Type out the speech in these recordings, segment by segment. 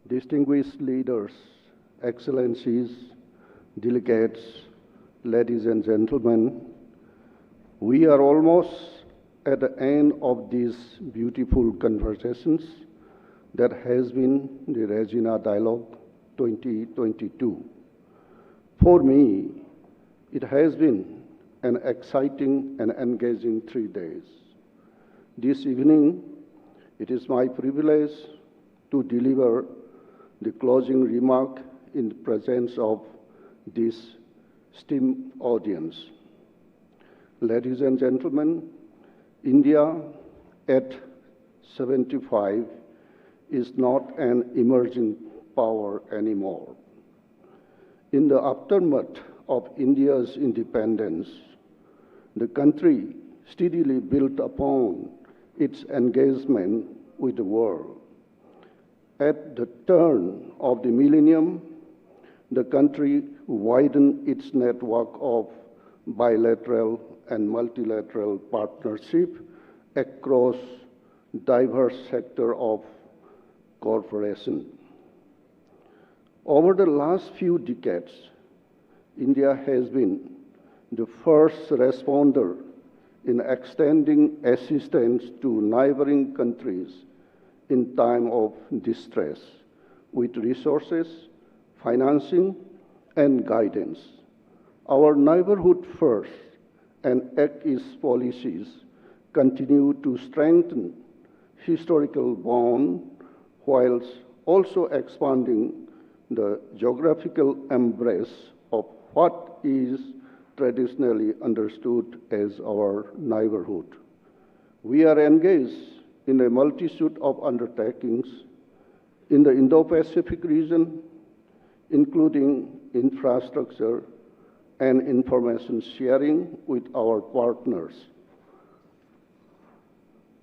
distinguished leaders, excellencies, delegates, ladies and gentlemen, we are almost at the end of these beautiful conversations that has been the Raisina Dialogue 2022. For me, it has been an exciting and engaging 3 days. This evening, it is my privilege to deliver the closing remark in the presence of this esteemed audience. Ladies and gentlemen, India at 75 is not an emerging power anymore. In the aftermath of India's independence, the country steadily built upon its engagement with the world. At the turn of the millennium, the country widened its network of bilateral and multilateral partnership across diverse sectors of cooperation. Over the last few decades, India has been the first responder in extending assistance to neighboring countries in time of distress with resources, financing, and guidance. Our neighborhood first and Act East policies continue to strengthen historical bond whilst also expanding the geographical embrace of what is traditionally understood as our neighborhood. We are engaged in a multitude of undertakings in the Indo-Pacific region, including infrastructure and information sharing with our partners.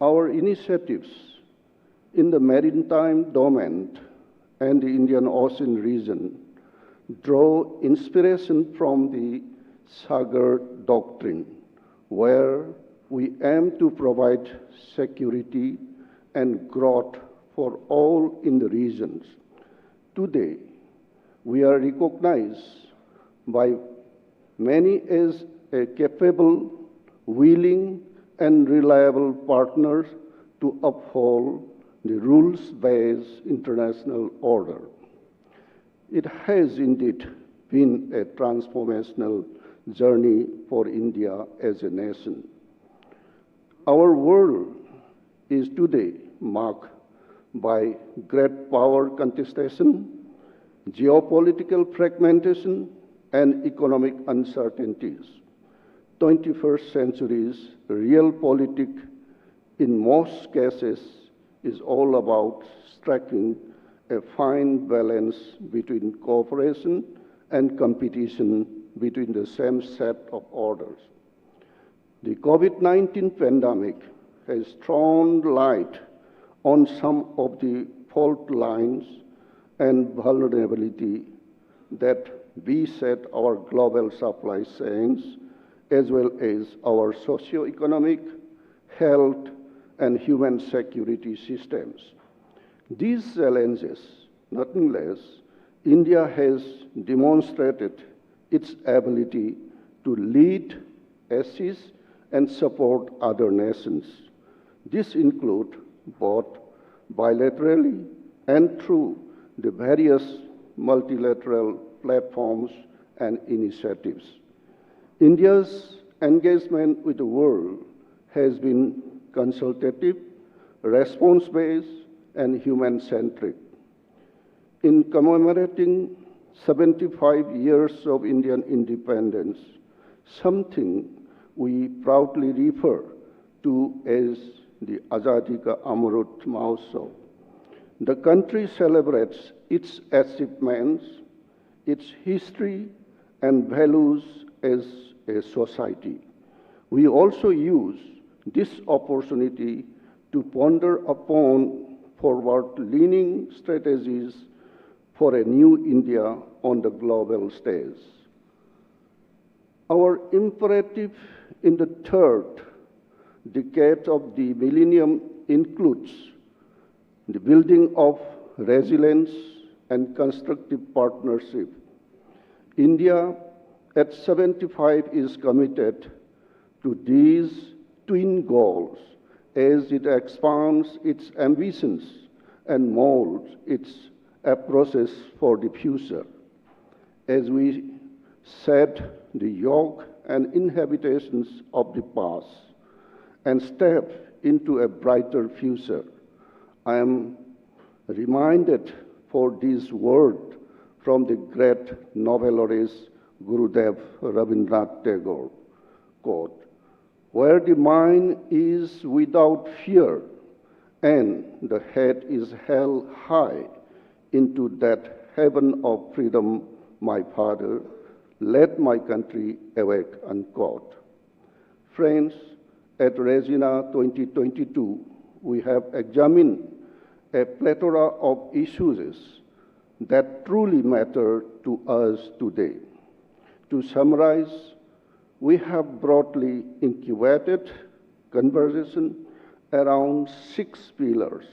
Our initiatives in the maritime domain and the Indian Ocean region draw inspiration from the Sagar Doctrine, where we aim to provide security and growth for all in the regions. Today, we are recognized by many as a capable, willing, and reliable partner to uphold the rules-based international order. It has indeed been a transformational journey for India as a nation. Our world is today marked by great power contestation, geopolitical fragmentation, and economic uncertainties. 21st century's realpolitik in most cases is all about striking a fine balance between cooperation and competition between the same set of orders. The COVID-19 pandemic has thrown light on some of the fault lines and vulnerability that beset our global supply chains as well as our socio-economic, health, and human security systems. These challenges, nothing less, India has demonstrated its ability to lead, assist, and support other nations. This includes both bilaterally and through the various multilateral platforms and initiatives. India's engagement with the world has been consultative, response-based, and human-centric. In commemorating 75 years of Indian independence, something we proudly refer to as the Azadi Ka Amrut Mahotsav. The country celebrates its achievements, its history, and values as a society. We also use this opportunity to ponder upon forward-leaning strategies for a new India on the global stage. Our imperative in the third decade of the millennium includes the building of resilience, and constructive partnership. India at 75 is committed to these twin goals as it expands its ambitions and molds its approaches for the future. As we set the yoke and inhabitations of the past and step into a brighter future, I am reminded for this word from the great novelist Gurudev Rabindranath Tagore, quote, "Where the mind is without fear and the head is held high into that heaven of freedom, my Father, let my country awake," unquote. Friends, at Raisina 2022, we have examined a plethora of issues that truly matter to us today. To summarize, we have broadly incubated conversation around 6 pillars.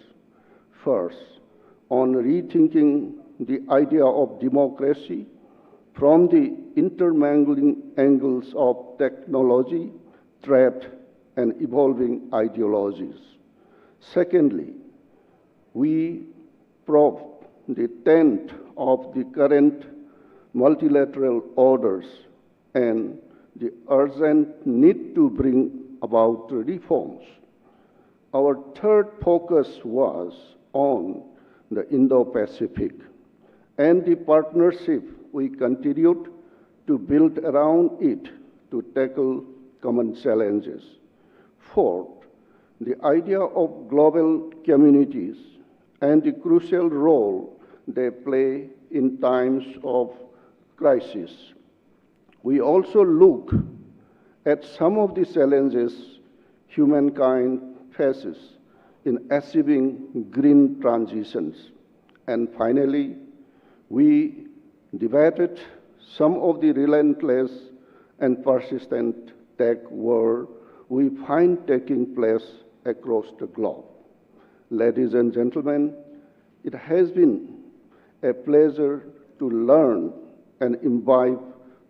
First, on rethinking the idea of democracy from the intermingling angles of technology, threat, and evolving ideologies. Secondly, we probe the tent of the current multilateral orders and the urgent need to bring about reforms. Our third focus was on the Indo-Pacific and the partnership we continued to build around it to tackle common challenges. Fourth, the idea of global communities and the crucial role they play in times of crisis. We also look at some of the challenges humankind faces in achieving green transitions. And finally, we debated some of the relentless and persistent tech war we find taking place across the globe. Ladies and gentlemen, it has been a pleasure to learn and imbibe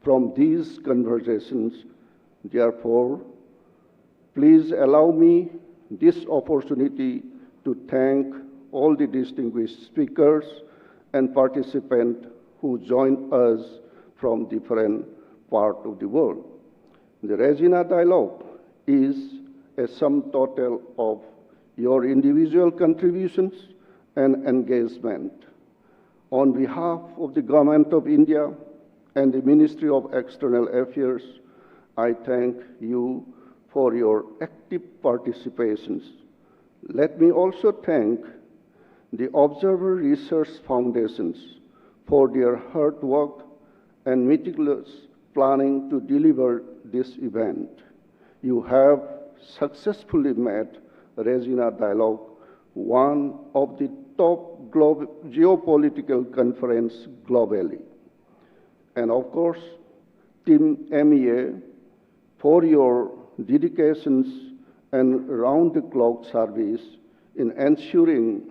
from these conversations. Therefore, please allow me this opportunity to thank all the distinguished speakers and participants who joined us from different parts of the world. The Raisina Dialogue is a sum total of your individual contributions and engagement. On behalf of the Government of India and the Ministry of External Affairs, I thank you for your active participations. Let me also thank the Observer Research Foundations for their hard work and meticulous planning to deliver this event. You have successfully made Raisina Dialogue one of the top geopolitical conferences globally. And of course, Team MEA, for your dedications and round-the-clock service in ensuring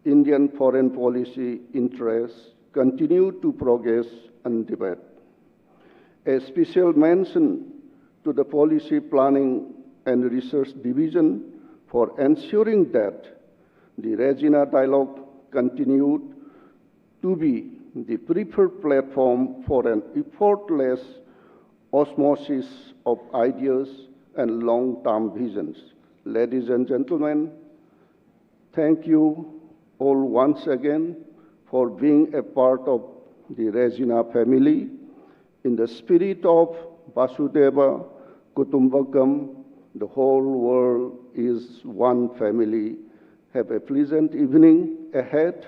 Indian foreign policy interests continue to progress unabated. A special mention to the Policy Planning and Research Division for ensuring that the Raisina Dialogue continued to be the preferred platform for an effortless osmosis of ideas and long-term visions. Ladies and gentlemen, thank you all once again for being a part of the Raisina family. In the spirit of Vasudeva Kutumbakam, the whole world is one family. Have a pleasant evening ahead.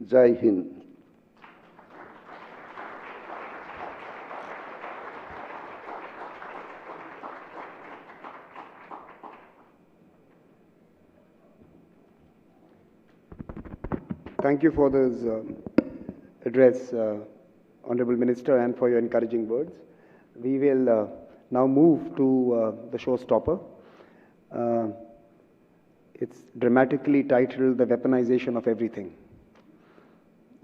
Jai Hind. Thank you for this address, Honorable Minister, and for your encouraging words. We will now move to the showstopper. It's dramatically titled The Weaponization of Everything.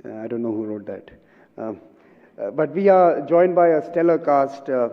I don't know who wrote that. But we are joined by a stellar cast. To